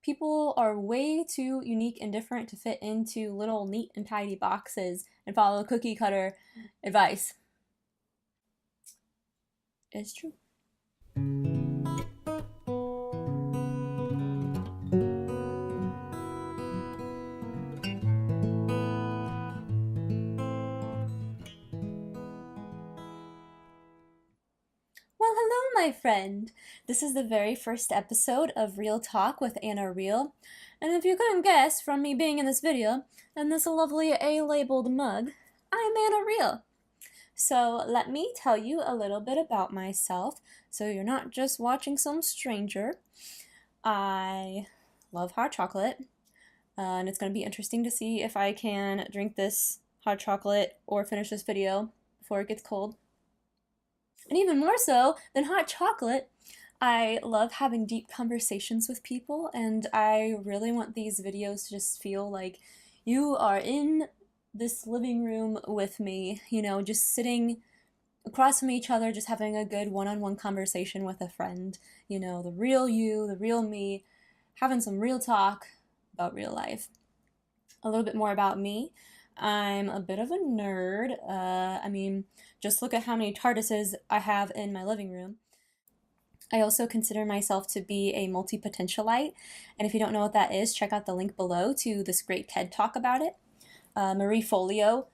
People are way too unique and different to fit into little neat and tidy boxes and follow cookie cutter advice. It's true. Well, hello, my friend. This is the very first episode of Real Talk with Anna Real. And if you couldn't guess from me being in this video and this lovely A-labeled mug, I'm Anna Real. So let me tell you a little bit about myself so you're not just watching some stranger. I love hot chocolate, and it's going to be interesting to see if I can drink this hot chocolate or finish this video before it gets cold. And even more so than hot chocolate, I love having deep conversations with people, and I really want these videos to just feel like you are in this living room with me, you know, just sitting across from each other, just having a good one-on-one conversation with a friend, you know, the real you, the real me, having some real talk about real life. A little bit more about me. I'm a bit of a nerd. Just look at how many TARDISes I have in my living room. I also consider myself to be a multi-potentialite, and if you don't know what that is, check out the link below to this great TED Talk about it. Marie Folio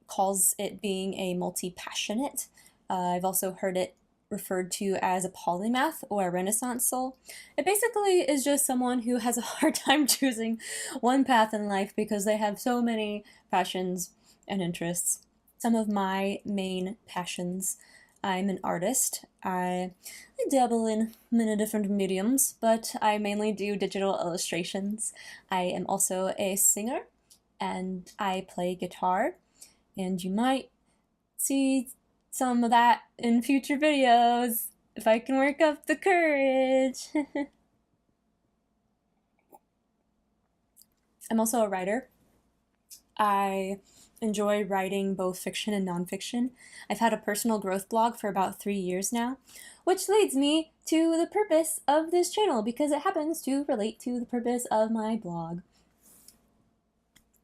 calls it being a multi-passionate. I've also heard it referred to as a polymath or a Renaissance soul. It basically is just someone who has a hard time choosing one path in life because they have so many passions and interests. Some of my main passions: I'm an artist. I dabble in many different mediums, but I mainly do digital illustrations. I am also a singer, and I play guitar, and you might see some of that in future videos if I can work up the courage. I'm also a writer. I enjoy writing both fiction and nonfiction. I've had a personal growth blog for about 3 years now, which leads me to the purpose of this channel because it happens to relate to the purpose of my blog.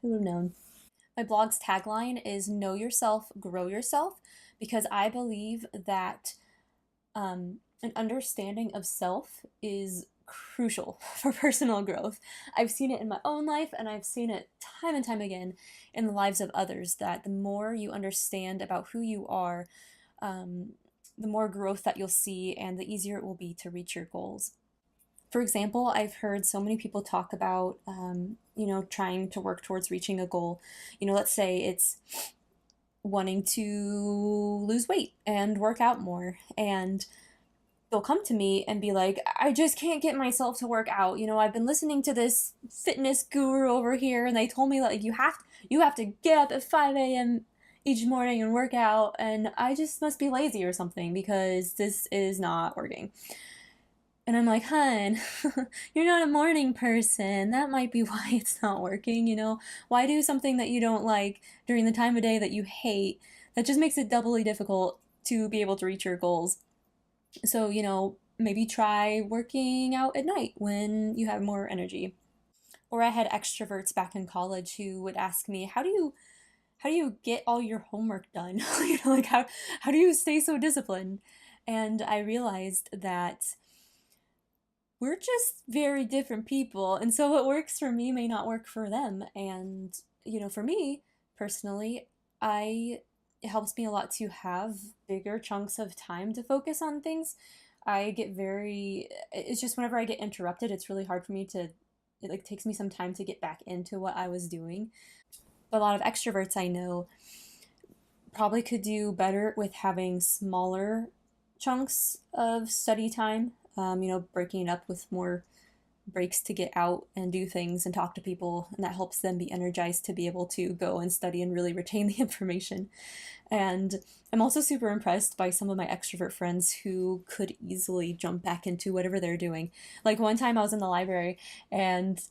Who would have known? My blog's tagline is "Know yourself, grow yourself," because I believe that an understanding of self is crucial for personal growth. I've seen it in my own life, and I've seen it time and time again in the lives of others, that the more you understand about who you are, the more growth that you'll see and the easier it will be to reach your goals. For example, I've heard so many people talk about, trying to work towards reaching a goal. Let's say it's wanting to lose weight and work out more, and they'll come to me and be like, I just can't get myself to work out. I've been listening to this fitness guru over here, and they told me, like, you have to get up at 5 a.m. each morning and work out, and I just must be lazy or something because this is not working. And I'm like, hun, you're not a morning person. That might be why it's not working, Why do something that you don't like during the time of day that you hate? That just makes it doubly difficult to be able to reach your goals. So, maybe try working out at night when you have more energy. Or I had extroverts back in college who would ask me, how do you get all your homework done? How do you stay so disciplined? And I realized that we're just very different people, and so what works for me may not work for them. And for me personally, it helps me a lot to have bigger chunks of time to focus on things. It's just whenever I get interrupted, it's really hard for me to, it takes me some time to get back into what I was doing. But a lot of extroverts I know probably could do better with having smaller chunks of study time, breaking it up with more breaks to get out and do things and talk to people, and that helps them be energized to be able to go and study and really retain the information. And I'm also super impressed by some of my extrovert friends who could easily jump back into whatever they're doing. Like one time I was in the library, and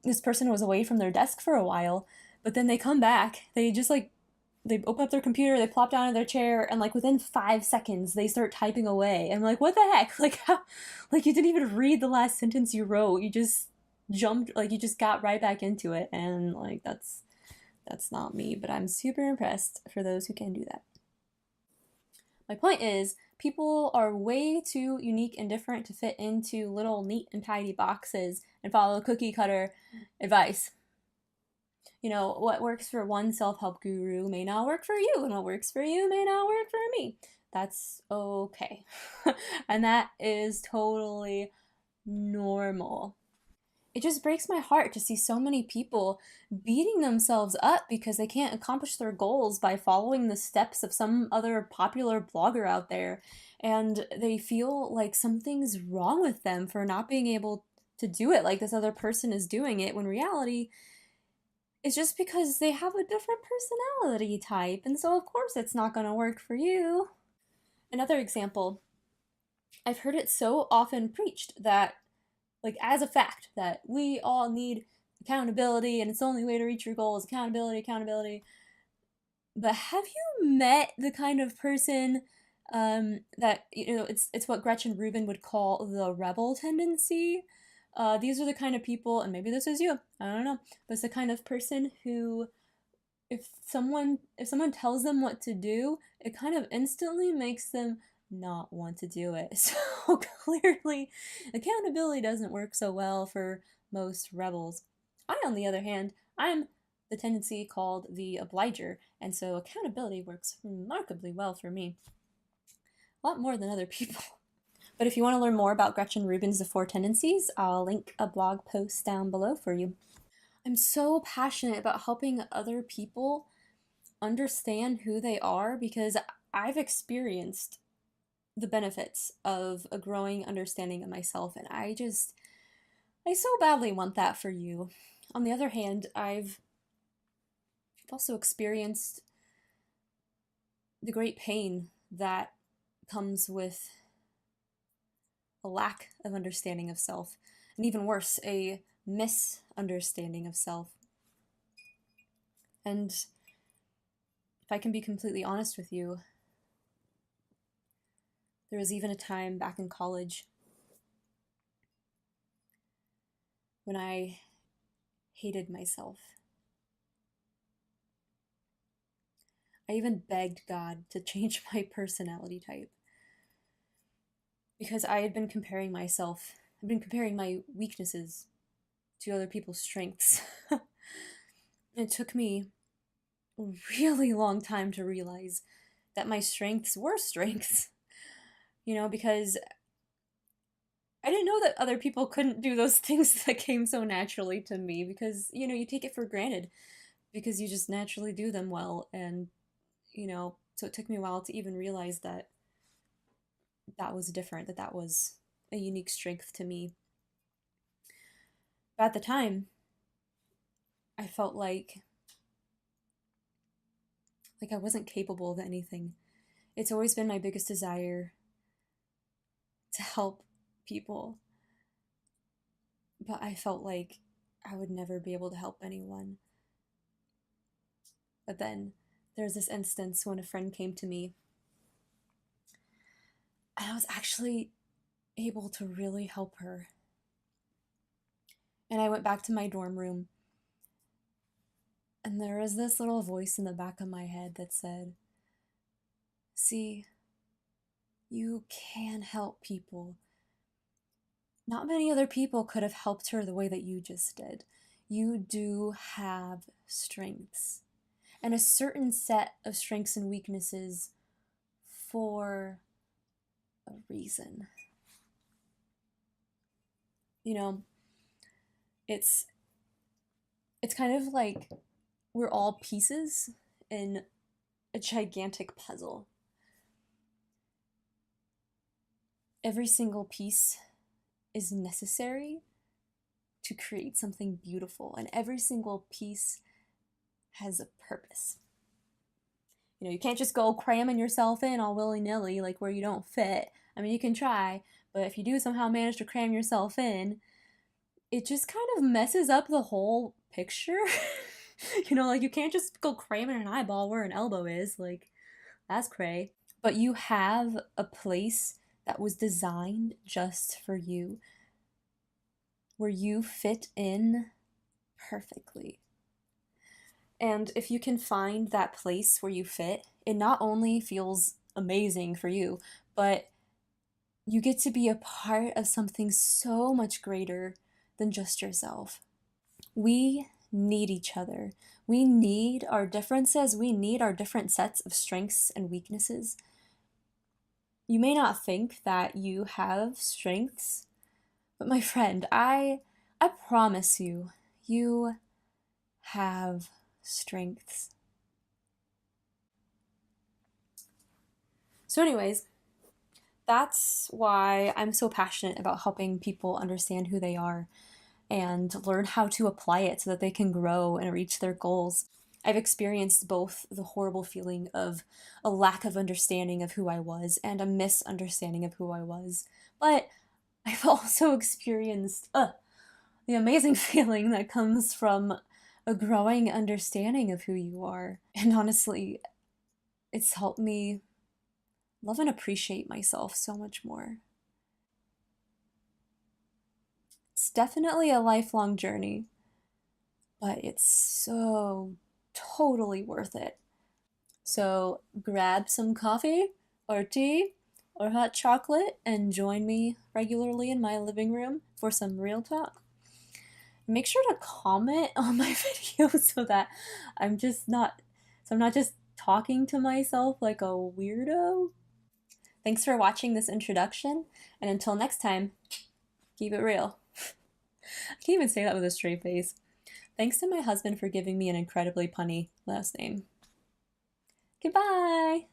this person was away from their desk for a while, but then they come back, they just like they open up their computer, they plop down in their chair, and like within 5 seconds they start typing away. And I'm like, what the heck? Like how, like you didn't even read the last sentence you wrote. You just jumped, like you just got right back into it. And like that's not me, but I'm super impressed for those who can do that. My point is, people are way too unique and different to fit into little neat and tidy boxes and follow cookie cutter advice. You know, what works for one self help guru may not work for you, and what works for you may not work for me. That's okay. And that is totally normal. It just breaks my heart to see so many people beating themselves up because they can't accomplish their goals by following the steps of some other popular blogger out there. And they feel like something's wrong with them for not being able to do it like this other person is doing it, when reality it's just because they have a different personality type, and so of course it's not going to work for you. Another example, I've heard it so often preached that, like, as a fact, that we all need accountability and it's the only way to reach your goals, accountability, accountability. But have you met the kind of person that, you know, it's what Gretchen Rubin would call the rebel tendency? These are the kind of people, and maybe this is you, I don't know, but it's the kind of person who, if someone tells them what to do, it kind of instantly makes them not want to do it. So clearly, accountability doesn't work so well for most rebels. I, on the other hand, I'm the tendency called the obliger, and so accountability works remarkably well for me. A lot more than other people. But if you want to learn more about Gretchen Rubin's The Four Tendencies, I'll link a blog post down below for you. I'm so passionate about helping other people understand who they are because I've experienced the benefits of a growing understanding of myself, and I so badly want that for you. On the other hand, I've also experienced the great pain that comes with a lack of understanding of self, and even worse, a misunderstanding of self. And if I can be completely honest with you, there was even a time back in college when I hated myself. I even begged God to change my personality type because I had been comparing myself, I've been comparing my weaknesses to other people's strengths. It took me a really long time to realize that my strengths were strengths, you know, because I didn't know that other people couldn't do those things that came so naturally to me because, you know, you take it for granted because you just naturally do them well. And, you know, so it took me a while to even realize that that was different, that that was a unique strength to me. But at the time, I felt like I wasn't capable of anything. It's always been my biggest desire to help people, but I felt like I would never be able to help anyone. But then there was this instance when a friend came to me, and I was actually able to really help her. And I went back to my dorm room, and there was this little voice in the back of my head that said, "See, you can help people. Not many other people could have helped her the way that you just did. You do have strengths, and a certain set of strengths and weaknesses for a reason." You know, it's kind of like we're all pieces in a gigantic puzzle. Every single piece is necessary to create something beautiful, and every single piece has a purpose. You know, you can't just go cramming yourself in all willy-nilly, like where you don't fit. I mean, you can try, but if you do somehow manage to cram yourself in, it just kind of messes up the whole picture. You know, like you can't just go cramming an eyeball where an elbow is. Like, that's cray. But you have a place that was designed just for you, where you fit in perfectly. And if you can find that place where you fit, it not only feels amazing for you, but you get to be a part of something so much greater than just yourself. We need each other. We need our differences. We need our different sets of strengths and weaknesses. You may not think that you have strengths, but my friend, I promise you, you have strengths. So anyways, that's why I'm so passionate about helping people understand who they are and learn how to apply it so that they can grow and reach their goals. I've experienced both the horrible feeling of a lack of understanding of who I was and a misunderstanding of who I was. But I've also experienced the amazing feeling that comes from a growing understanding of who you are. And honestly, it's helped me love and appreciate myself so much more. It's definitely a lifelong journey, but it's so totally worth it. So grab some coffee or tea or hot chocolate and join me regularly in my living room for some real talk. Make sure to comment on my videos so that I'm just not I'm not just talking to myself like a weirdo. Thanks for watching this introduction, and until next time, keep it real. I can't even say that with a straight face. Thanks to my husband for giving me an incredibly punny last name. Goodbye!